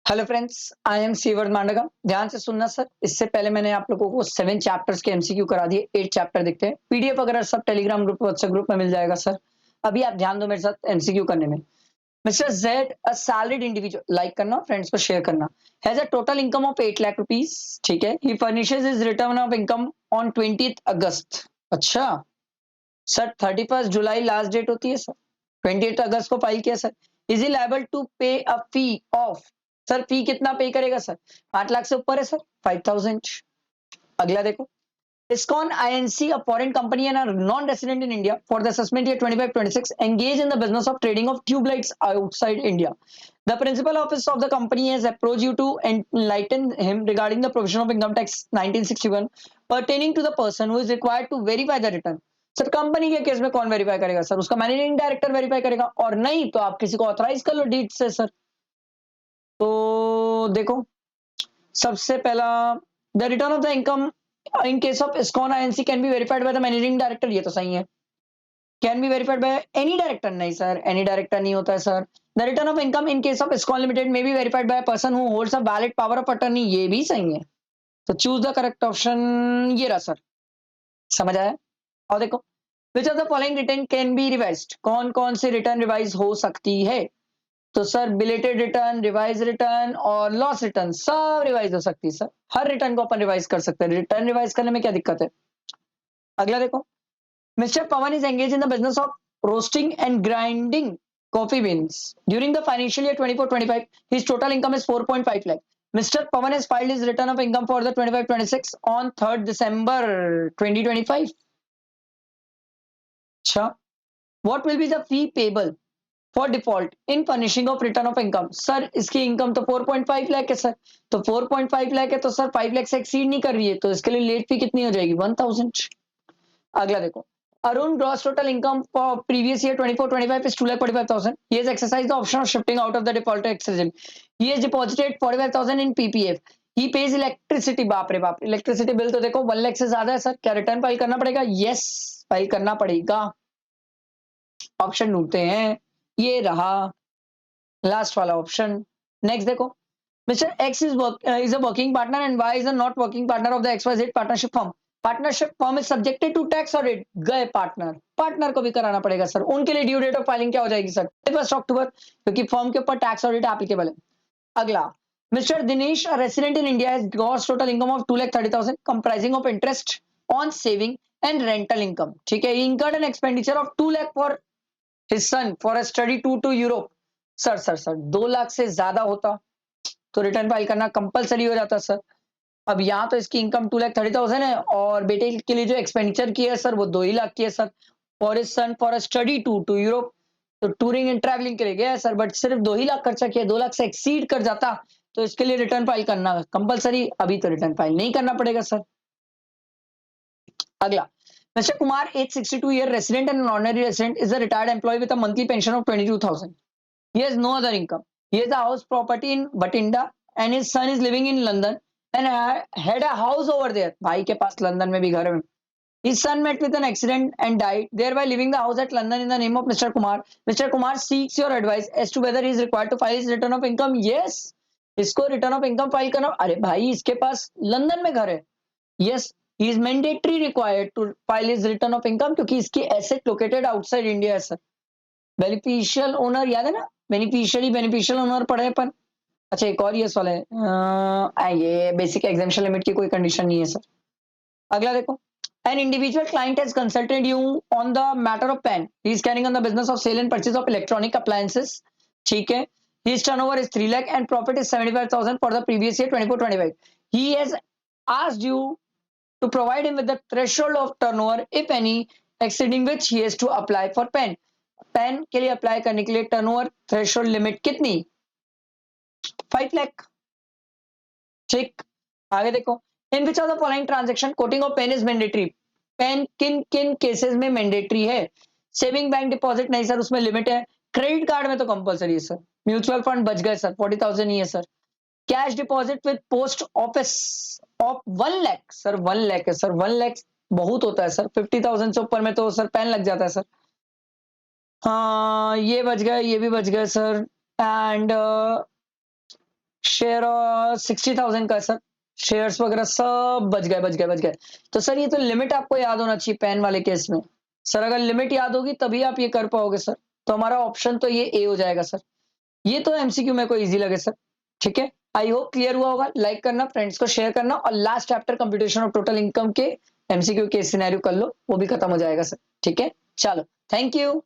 Hello friends, I am सीवर्ड मांडगा। ध्यान से सुनना सर। इससे पहले मैंने आप लोगों को 7 चैप्टर्स के एमसीक्यू करा दिए। 8 चैप्टर दिखते हैं। पीडीएफ वगैरह सब टेलीग्राम ग्रुप, व्हाट्सएप ग्रुप में मिल जाएगा सर। अभी आप ध्यान दो मेरे साथ एमसीक्यू करने में। Mister Z, a salaried individual, like करना, फ्रेंड्स को शेयर करना, has a total income of 8 lakh rupees. ठीक है। He furnishes his return of income on 20th अगस्त। अच्छा सर, 31st जुलाई लास्ट डेट होती है सर। 28 अगस्त को फाइल किया sir. Is he liable to pay a fee of, sir फी कितना पे करेगा सर? 8 लाख से ऊपर है सर, 5000। अगला देखो, ISKCON INC, a foreign company and a non-resident in India, for the assessment year 25-26, engage in the business of trading of tube lights outside India. The principal office of the company has approached you to enlighten him regarding the provision of income tax 1961 pertaining to the person who is required to verify the return. Sir company के case में कौन verify करेगा sir? उसका managing director verify करेगा, और नहीं तो आप किसी को ऑथराइज कर लो डीड से सर। तो देखो, सबसे पहला, the return of the income in case of ISKCON INC can be verified by the managing director, ये तो सही है। Can be verified by any director, नहीं सर, एनी डायरेक्टर नहीं होता है sir. The return of income in case of ISKCON limited may be verified by person who holds a valid power of attorney, ये भी सही है। तो choose the correct option, ये रहा सर। समझ आया? और देखो, विच of the following return can be revised, कौन कौन से रिटर्न रिवाइज हो सकती है? तो sir belated return, revise return और लॉस रिटर्न सब रिवाइज हो सकती है सर। हर रिटर्न को अपन रिवाइज कर सकते हैं। रिटर्न रिवाइज करने में क्या दिक्कत है? अगला देखो, mister Pawan is engage in the business of roasting and grinding coffee beans during the financial year 24-25. His total income is 4.5 lakh. Mr. Pawan has filed his return of income for the 25-26 on 3rd December 2025. अच्छा, what will be the fee payable for default in furnishing of return of income? Sir इसकी income तो 4.5 लाख है sir. तो 4.5 लाख है तो sir 5 lakh से exceed नहीं कर रही है, तो इसके लिए लेट फी कितनी हो जाएगी? 1000। अगला देखो, Arun gross total income for previous year 24-25 is 2,45,000. He has exercised the option of shifting out of the default tax regime. He has deposited 45,000 in PPF. He pays electricity, बाप रे बाप, इलेक्ट्रिसिटी बिल तो देखो 1 लाख से ज्यादा है सर। क्या return file करना पड़ेगा? यस, फाइल करना पड़ेगा। ऑप्शन ढूंढते हैं, ये रहा लास्ट वाला ऑप्शन। नेक्स्ट देखो, mister X is a working partner and Y is a not working partner of the XYZ partnership firm. Partnership firm is subjected to tax audit. गए partner, partner को भी कराना पड़ेगा सर। उनके लिए due date of filing क्या हो जाएगी सर? 1 अक्टूबर, क्योंकि फर्म के ऊपर टैक्स ऑडिट एप्लीकेबल है। अगला, mister Dinesh, a resident in India, has gross total income of 2,30,000 comprising of interest on saving and rental income. ठीक है, he incurred an expenditure of 2 lakh for his son for a study tour to Europe. Sir 2 lakh से ज्यादा होता तो return file करना compulsory हो जाता sir. अब यहाँ तो इसकी इनकम 2,30,000 है, और बेटे के लिए जो एक्सपेंडिचर किया है सर वो 2 ही लाख की है sir. For is son for a study tour to Europe, तो टूरिंग एंड ट्रैवलिंग के लिए गया है सर, बट सिर्फ 2 ही लाख खर्चा किया। 2 लाख से एक्सीड कर जाता तो इसके लिए रिटर्न फाइल करना कंपलसरी। अभी तो रिटर्न फाइल नहीं करना पड़ेगा सर। अगला, mister Kumar, age 62 year, resident and ordinary resident, is a retired employee with a monthly pension of 22,000. He has no other income. He has a house property in Batinda and his son is living in London and had a house over there. भाई के पास London में भी घर है। His son met with an accident and died, thereby leaving the house at London in the name of Mr. Kumar. Mr. Kumar seeks your advice as to whether he is required to file his return of income. Yes, इसको return of income file करना। अरे भाई, इसके पास London में घर है। Yes, he is mandatory required to file his return of income क्योंकि इसकी एसेट लोकेटेड आउटसाइड इंडिया है सर। बेनिफिशियल ओनर याद है ना? बेनिफिशियली बेनिफिशियल ओनर पढ़े अपन। अच्छा, एक और ये सवाल है, ये बेसिक एग्जामिशन लिमिट की कोई कंडीशन नहीं है सर। अगला देखो, an individual client has consulted you on the matter of PAN. He is carrying on the business of sale and purchase of electronic appliances. ठीक है, his turnover is 3 lakh and profit is 75,000 for the previous year 24-25. He has asked you to provide him with the threshold of turnover, if any, exceeding which he has to apply for pen. PAN के लिए apply करने के लिए turnover threshold limit कितनी? 5 लाख। ठीक, आगे देखो, in which of the following transaction quoting of PAN is mandatory? PAN किन किन केसेस में मैंडेटरी है? सेविंग बैंक डिपॉजिट नहीं सर, उसमें लिमिट है। क्रेडिट कार्ड में तो कंपलसरी है सर। म्यूचुअल फंड बच गए सर, 40,000 ही है sir. Cash deposit with post office of 1 lakh, sir 1 lakh है सर। 1 लाख बहुत होता है सर। 50,000 से ऊपर में तो सर पेन लग जाता है सर। हाँ, ये बच गए, ये भी बच गए सर। एंड शेयर 60,000 का है सर। शेयर्स वगैरह सब बच गए। तो सर ये तो लिमिट आपको याद होना चाहिए पेन वाले केस में। सर अगर लिमिट याद होगी तभी आप ये कर पाओगे सर। तो हमारा ऑप्शन तो ये ए हो जाएगा सर। ये तो एमसीक्यू मेरे को इजी लगे सर। ठीक है, आई होप क्लियर हुआ होगा। लाइक करना, फ्रेंड्स को शेयर करना, और last chapter computation of total income के एमसीक्यू के सिनेरियो कर लो, वो भी खत्म हो जाएगा सर। ठीक है, चलो, थैंक यू।